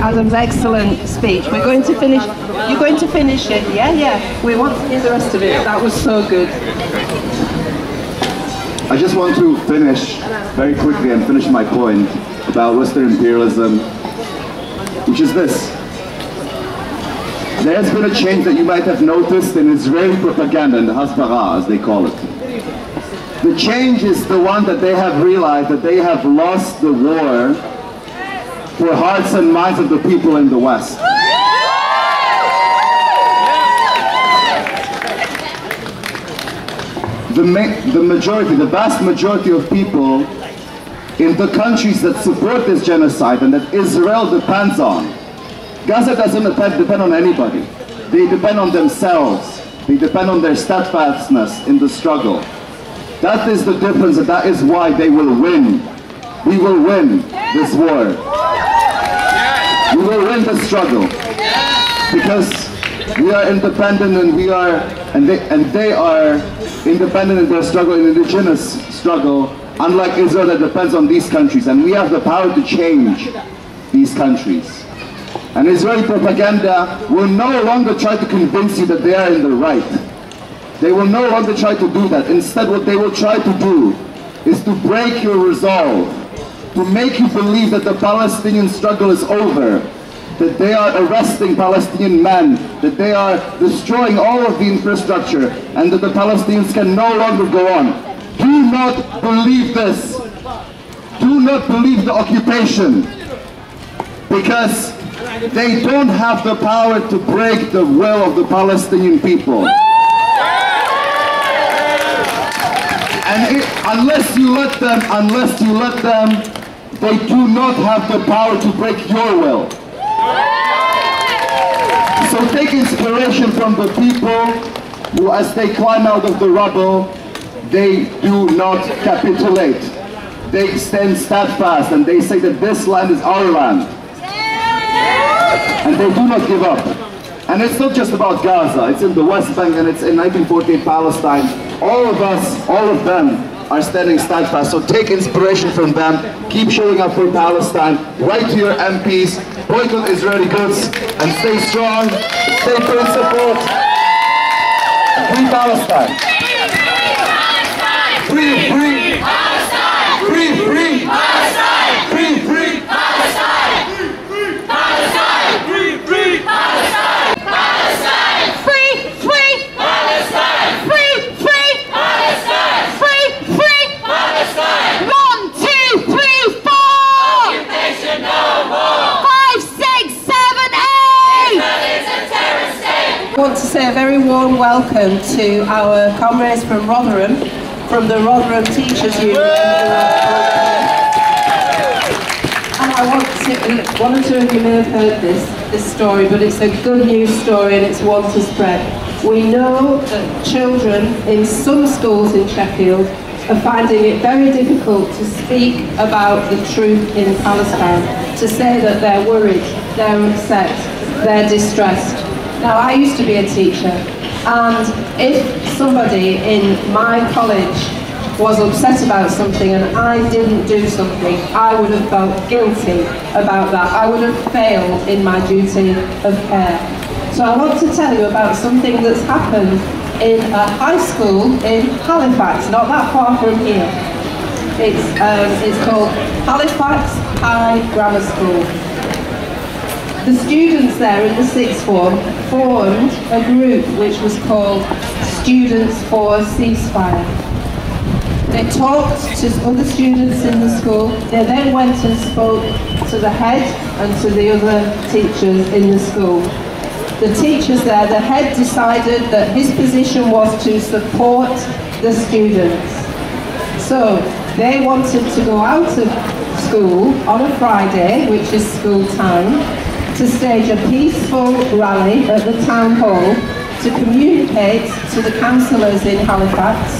Adam's excellent speech. We're going to finish. You're going to finish it, yeah? Yeah. We want to hear the rest of it. That was so good. I just want to finish very quickly and finish my point about Western imperialism, which is this. There has been a change that you might have noticed in Israeli propaganda, in the Hasbara, as they call it. The change is the one that they have realized that they have lost the war for hearts and minds of the people in the West. The majority, the vast majority of people in the countries that support this genocide and that Israel depends on, Gaza doesn't depend on anybody. They depend on themselves. They depend on their steadfastness in the struggle. That is the difference, and that is why they will win. We will win this war. We will win the struggle. Because we are independent, and they are independent in their struggle, an indigenous struggle, unlike Israel that depends on these countries. And we have the power to change these countries. And Israeli propaganda will no longer try to convince you that they are in the right. They will no longer try to do that. Instead, what they will try to do is to break your resolve, to make you believe that the Palestinian struggle is over, that they are arresting Palestinian men, that they are destroying all of the infrastructure, and that the Palestinians can no longer go on. Do not believe this. Do not believe the occupation, because they don't have the power to break the will of the Palestinian people. And unless you let them, they do not have the power to break your will. So take inspiration from the people who, as they climb out of the rubble, they do not capitulate. They stand steadfast and they say that this land is our land. And they do not give up. And it's not just about Gaza, it's in the West Bank and it's in 1948 Palestine. All of us, all of them are standing steadfast. So take inspiration from them, keep showing up for Palestine, write to your MPs, boycott Israeli goods, and stay strong, stay principled. Free Palestine! Free, free! Palestine! Free, free! Palestine! Free, free! Palestine! Palestine! Free, free! Palestine! Palestine! Free, free! Palestine! Free, free! Palestine! Free, free! Palestine! 1, 2, 3, 4! Occupation no more! 5, 6, 7, 8! Israel is a terrorist state! I want to say a very warm welcome to our comrades from Rotherham, from the Rotherham Teachers Union. And I want to, one or two of you may have heard this story, but it's a good news story and it's one to spread. We know that children in some schools in Sheffield are finding it very difficult to speak about the truth in Palestine, to say that they're worried, they're upset, they're distressed. Now, I used to be a teacher, and if somebody in my college was upset about something and I didn't do something, I would have felt guilty about that. I would have failed in my duty of care. So I want to tell you about something that's happened in a high school in Halifax, not that far from here. It's called Halifax High Grammar School. The students there in the sixth form formed a group which was called Students for Ceasefire. They talked to other students in the school. They then went and spoke to the head and to the other teachers in the school. The teachers there, the head decided that his position was to support the students. So they wanted to go out of school on a Friday, which is school time, to stage a peaceful rally at the town hall to communicate to the councillors in Halifax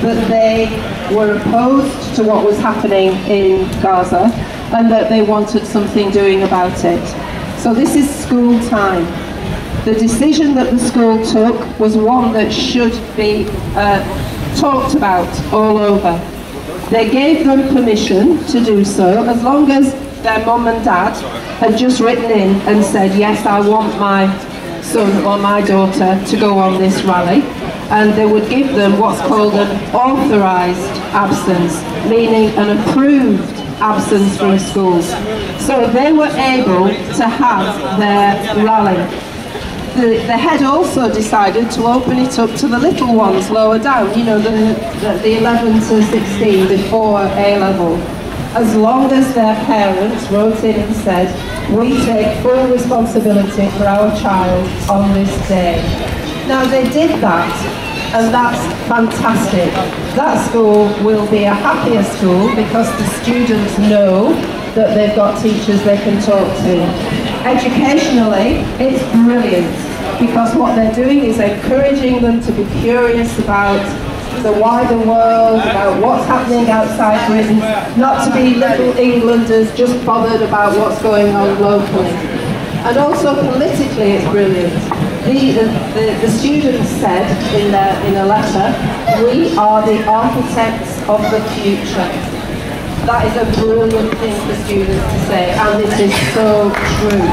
that they were opposed to what was happening in Gaza and that they wanted something doing about it. So this is school time. The decision that the school took was one that should be talked about all over. They gave them permission to do so as long as their mum and dad had just written in and said, yes, I want my son or my daughter to go on this rally, and they would give them what's called an authorised absence, meaning an approved absence from school. So they were able to have their rally. The head also decided to open it up to the little ones lower down, you know, the 11 to 16 before A-level. As long as their parents wrote in and said, we take full responsibility for our child on this day. Now they did that, and that's fantastic. That school will be a happier school because the students know that they've got teachers they can talk to. Educationally, it's brilliant because what they're doing is encouraging them to be curious about the wider world, about what's happening outside Britain, not to be little Englanders just bothered about what's going on locally. And also politically it's brilliant. The students said in a letter, we are the architects of the future. That is a brilliant thing for students to say, and it is so true.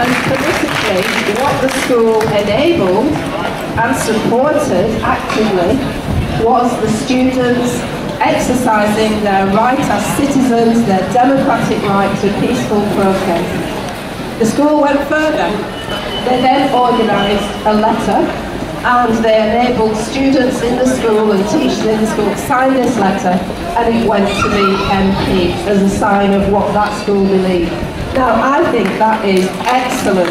And politically, what the school enabled and supported actively was the students exercising their right as citizens, their democratic right to peaceful protest. The school went further. They then organised a letter and they enabled students in the school and teachers in the school to sign this letter, and it went to the MP as a sign of what that school believed. Now I think that is excellent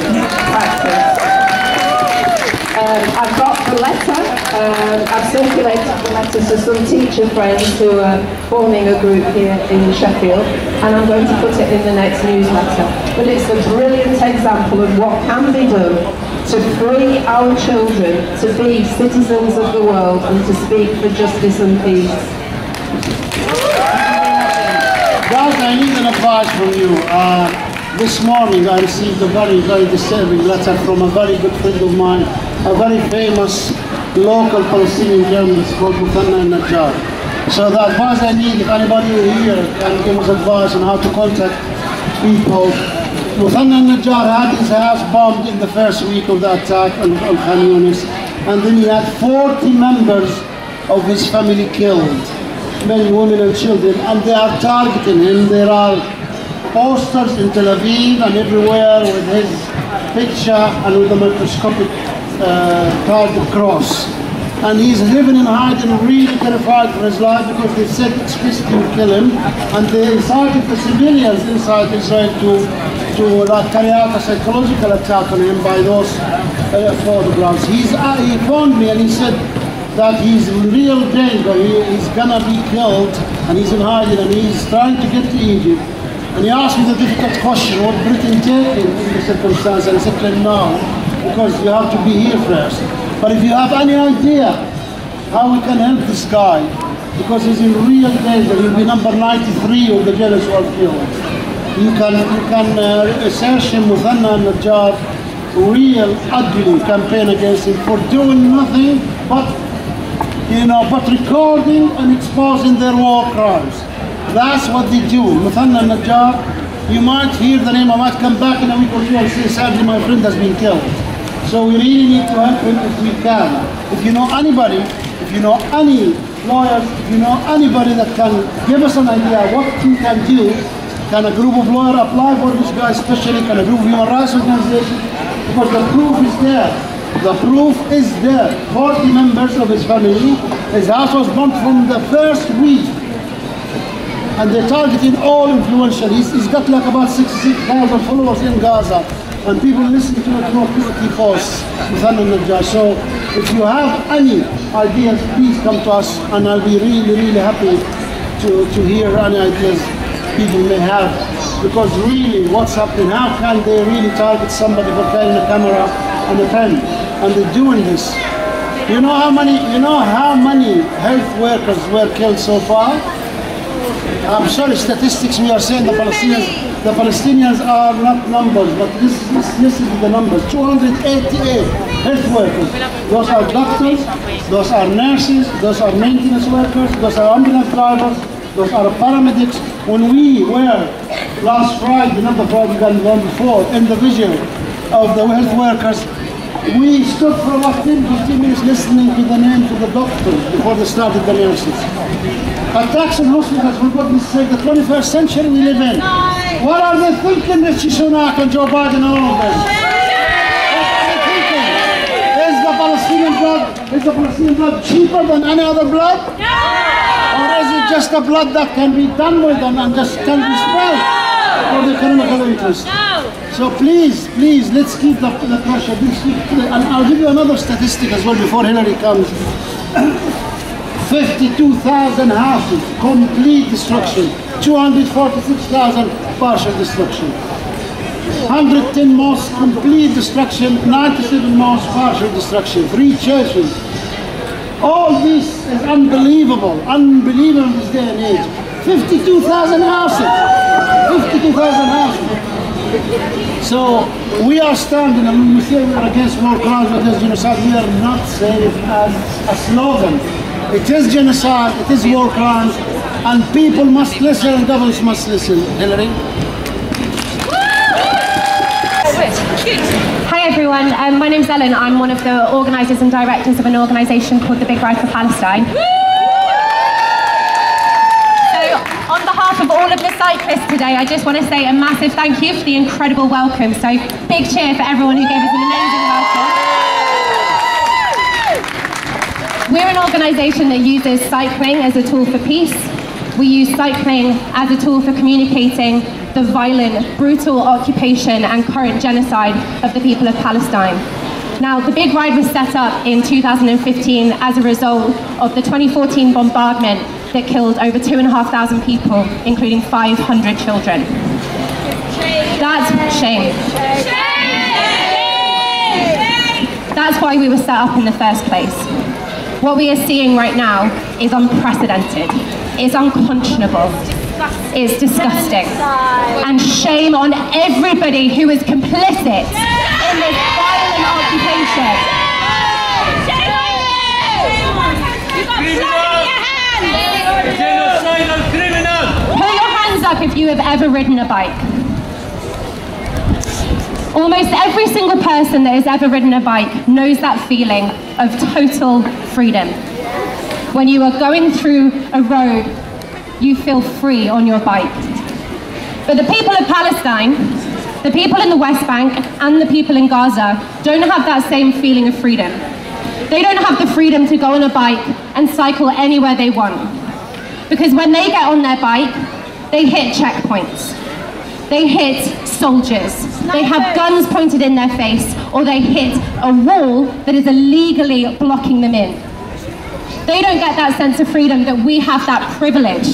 practice. I've got the letter, I've circulated the letter to some teacher friends who are forming a group here in Sheffield, and I'm going to put it in the next newsletter. But it's a brilliant example of what can be done to free our children to be citizens of the world and to speak for justice and peace. Guys, I need an advice from you. This morning I received a very, very disturbing letter from a very good friend of mine, a very famous local Palestinian journalist called Boycott Najjar. So the advice I need, if anybody here can give us advice on how to contact people. Boycott Najjar had his house bombed in the first week of the attack on Khan Yunis, and then he had 40 members of his family killed, men, women and children, and they are targeting him. There are posters in Tel Aviv and everywhere with his picture and with a microscopic target cross. And he's living in hiding, really terrified for his life because they said explicitly to kill him, and they incited the civilians inside Israel to carry out a psychological attack on him by those photographs. He phoned me and he said that he's in real danger, he's gonna be killed, and he's in hiding and he's trying to get to Egypt. And he asked me the difficult question, what Britain taking in the circumstance? And I said to him, no, because you have to be here first. But if you have any idea how we can help this guy, because he's in real danger, he'll be number 93 of the journalists who are killed. You can search him with Najjar, real ugly campaign against him for doing nothing but, but recording and exposing their war crimes. That's what they do. Muthanna Najjar, you might hear the name, I might come back in a week or two and say, sadly my friend has been killed. So we really need to help him if we can. If you know anybody, if you know any lawyers, if you know anybody that can give us an idea what we can do, can a group of lawyers apply for this guy especially, can a group of human rights organizations, because the proof is there. The proof is there. 40 members of his family, his house was bombed from the first week. And they're targeting all influential. He's got like about 66,000 followers in Gaza. And people listen to the he posts with Najjar. So if you have any ideas, please come to us, and I'll be really, really happy to hear any ideas people may have. Because really, what's happening? How can they really target somebody for carrying a camera and a pen? And they're doing this. You know how many health workers were killed so far? I'm sorry, statistics we are saying the Palestinians are not numbers, but this is the numbers. 288 health workers. Those are doctors, those are nurses, those are maintenance workers, those are ambulance drivers, Those are paramedics. When we were last Friday, not the Friday, the one before, in the vigil of the health workers, we stood for about 10-15 minutes listening to the names of the doctors before they started the nurses. Attacks on hospitals, for goodness sake, the 21st century we live in. What are they thinking, Rishi Sunak and Joe Biden and all of this? What are they thinking? Is the Palestinian blood cheaper than any other blood? No! Or is it just a blood that can be done with and just can be spread for the economical interest? No! So please, let's keep the pressure. And I'll give you another statistic as well before Hillary comes. 52,000 houses, complete destruction. 246,000 partial destruction. 110 mosques, complete destruction. 97 mosques, partial destruction. 3 churches. All this is unbelievable in this day and age. 52,000 houses. 52,000 houses. So we are standing, and when we say we are against war crimes, against genocide, we are not saying it as a slogan. It is genocide, it is war crimes, and people must listen and governments must listen. Hillary? Hi everyone, my name's Ellen. I'm one of the organisers and directors of an organisation called the Big Ride for Palestine. So on behalf of all of the cyclists today, I just want to say a massive thank you for the incredible welcome. So big cheer for everyone who gave us an amazing welcome. We're an organisation that uses cycling as a tool for peace. We use cycling as a tool for communicating the violent, brutal occupation and current genocide of the people of Palestine. Now, the Big Ride was set up in 2015 as a result of the 2014 bombardment that killed over 2,500 people, including 500 children. That's shame. That's why we were set up in the first place. What we are seeing right now is unprecedented. It's unconscionable. It's disgusting. And shame on everybody who is complicit in this violent occupation. Put your hands up if you have ever ridden a bike. Almost every single person that has ever ridden a bike knows that feeling of total freedom. When you are going through a road, you feel free on your bike. But the people of Palestine, the people in the West Bank and the people in Gaza don't have that same feeling of freedom. They don't have the freedom to go on a bike and cycle anywhere they want. Because when they get on their bike, they hit checkpoints. They hit soldiers. They have guns pointed in their face, or they hit a wall that is illegally blocking them in. They don't get that sense of freedom that we have that privilege.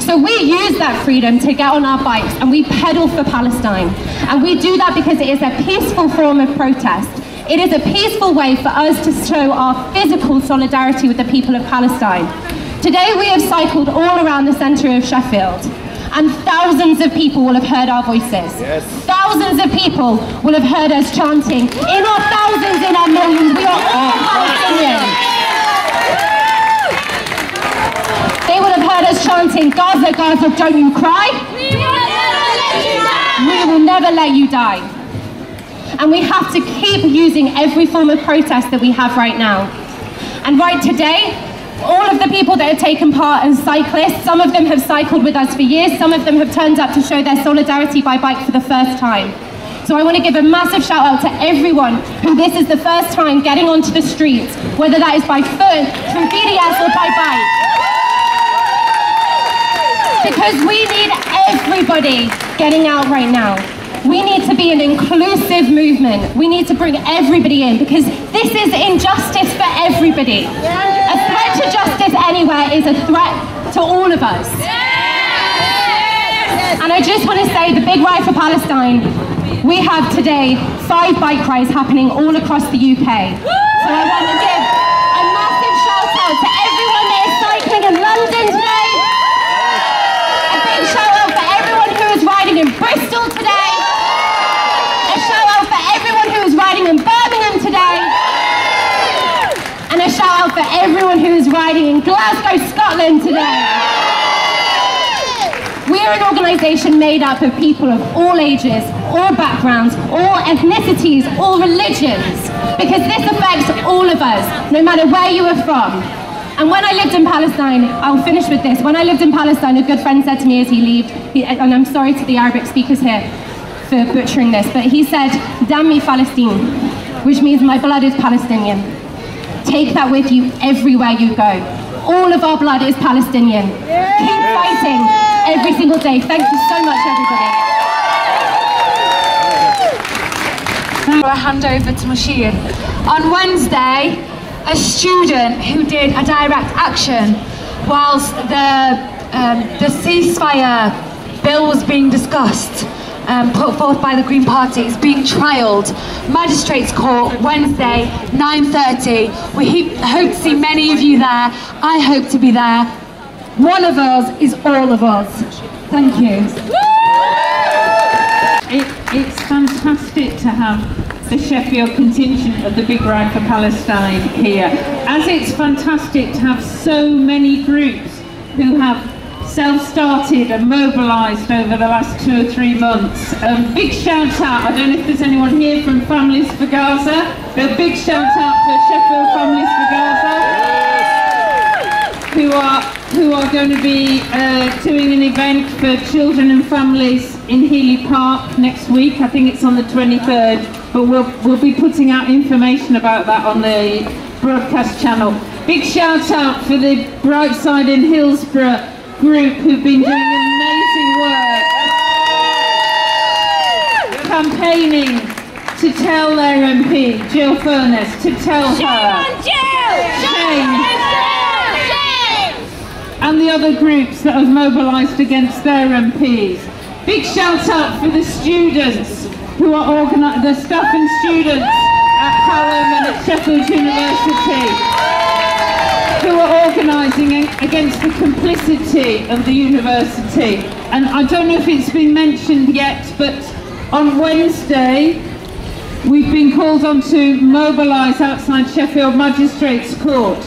So we use that freedom to get on our bikes and we pedal for Palestine. And we do that because it is a peaceful form of protest. It is a peaceful way for us to show our physical solidarity with the people of Palestine. Today we have cycled all around the centre of Sheffield. And thousands of people will have heard our voices. Yes. Thousands of people will have heard us chanting, in our thousands, in our millions, we are all Palestinians. They will have heard us chanting, Gaza, Gaza, don't you cry. We will never let you die. And we have to keep using every form of protest that we have right now. And right today, all of the people that have taken part as cyclists, some of them have cycled with us for years, some of them have turned up to show their solidarity by bike for the first time. So I want to give a massive shout out to everyone who this is the first time getting onto the streets, whether that is by foot, through BDS or by bike. Because we need everybody getting out right now. We need to be an inclusive movement. We need to bring everybody in because this is injustice for everybody. A threat to justice anywhere is a threat to all of us. And I just want to say, the Big Ride for Palestine, we have today 5 bike rides happening all across the UK. So I want to give a massive shout out to everyone that is cycling in London today. A big shout out for everyone who is riding in Bristol today. In Birmingham today, and a shout out for everyone who is riding in Glasgow, Scotland today. We're an organisation made up of people of all ages, all backgrounds, all ethnicities, all religions, because this affects all of us, no matter where you are from. And when I lived in Palestine, I'll finish with this, when I lived in Palestine, a good friend said to me as he left, and I'm sorry to the Arabic speakers here for butchering this, but he said, Dami Palestine, which means my blood is Palestinian. Take that with you everywhere you go. All of our blood is Palestinian. Keep fighting every single day. Thank you so much, everybody. I hand over to Mushir. On Wednesday, a student who did a direct action whilst the ceasefire bill was being discussed, put forth by the Green Party, is being trialled. Magistrates Court, Wednesday, 9:30. We hope to see many of you there. I hope to be there. One of us is all of us. Thank you. It's fantastic to have the Sheffield contingent of the Big Ride for Palestine here, as it's fantastic to have so many groups who have self-started and mobilised over the last 2 or 3 months. Big shout out, I don't know if there's anyone here from Families for Gaza, but a big shout out for Sheffield Families for Gaza, who are going to be doing an event for children and families in Healy Park next week. I think it's on the 23rd, but we'll be putting out information about that on the broadcast channel. Big shout out for the Brightside in Hillsborough group who've been doing amazing work, campaigning to tell their MP, Jill Furness, to tell her, shame, and the other groups that have mobilised against their MPs. Big shout out for the students who are the staff and students at Hallam and at Sheffield University, who are organising against the complicity of the university. And I don't know if it's been mentioned yet, but on Wednesday we've been called on to mobilise outside Sheffield Magistrates Court.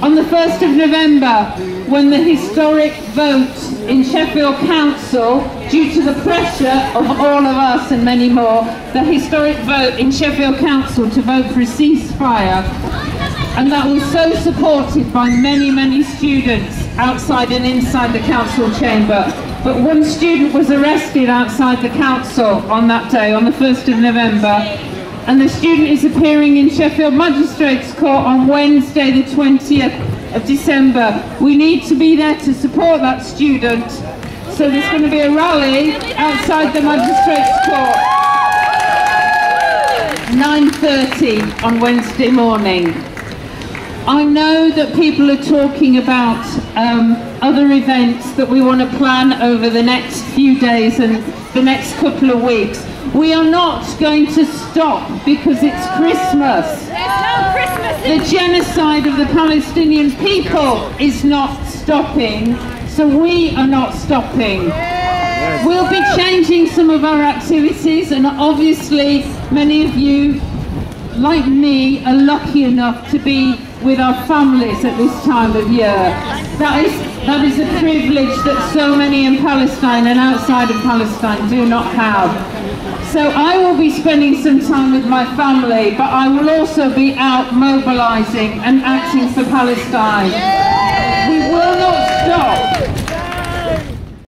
On the 1st of November, when the historic vote in Sheffield Council, due to the pressure of all of us and many more, the historic vote in Sheffield Council to vote for a ceasefire, and that was so supported by many, many students outside and inside the council chamber. But one student was arrested outside the council on that day, on the 1st of November, and the student is appearing in Sheffield Magistrates Court on Wednesday the 20th of December. We need to be there to support that student, so there's going to be a rally outside the Magistrates Court, 9:30 on Wednesday morning. I know that people are talking about other events that we want to plan over the next few days and the next couple of weeks. We are not going to stop because it's Christmas. The genocide of the Palestinian people is not stopping, so we are not stopping. We'll be changing some of our activities, and obviously many of you, like me, are lucky enough to be with our families at this time of year. That is a privilege that so many in Palestine and outside of Palestine do not have. So I will be spending some time with my family, but I will also be out mobilising and acting for Palestine.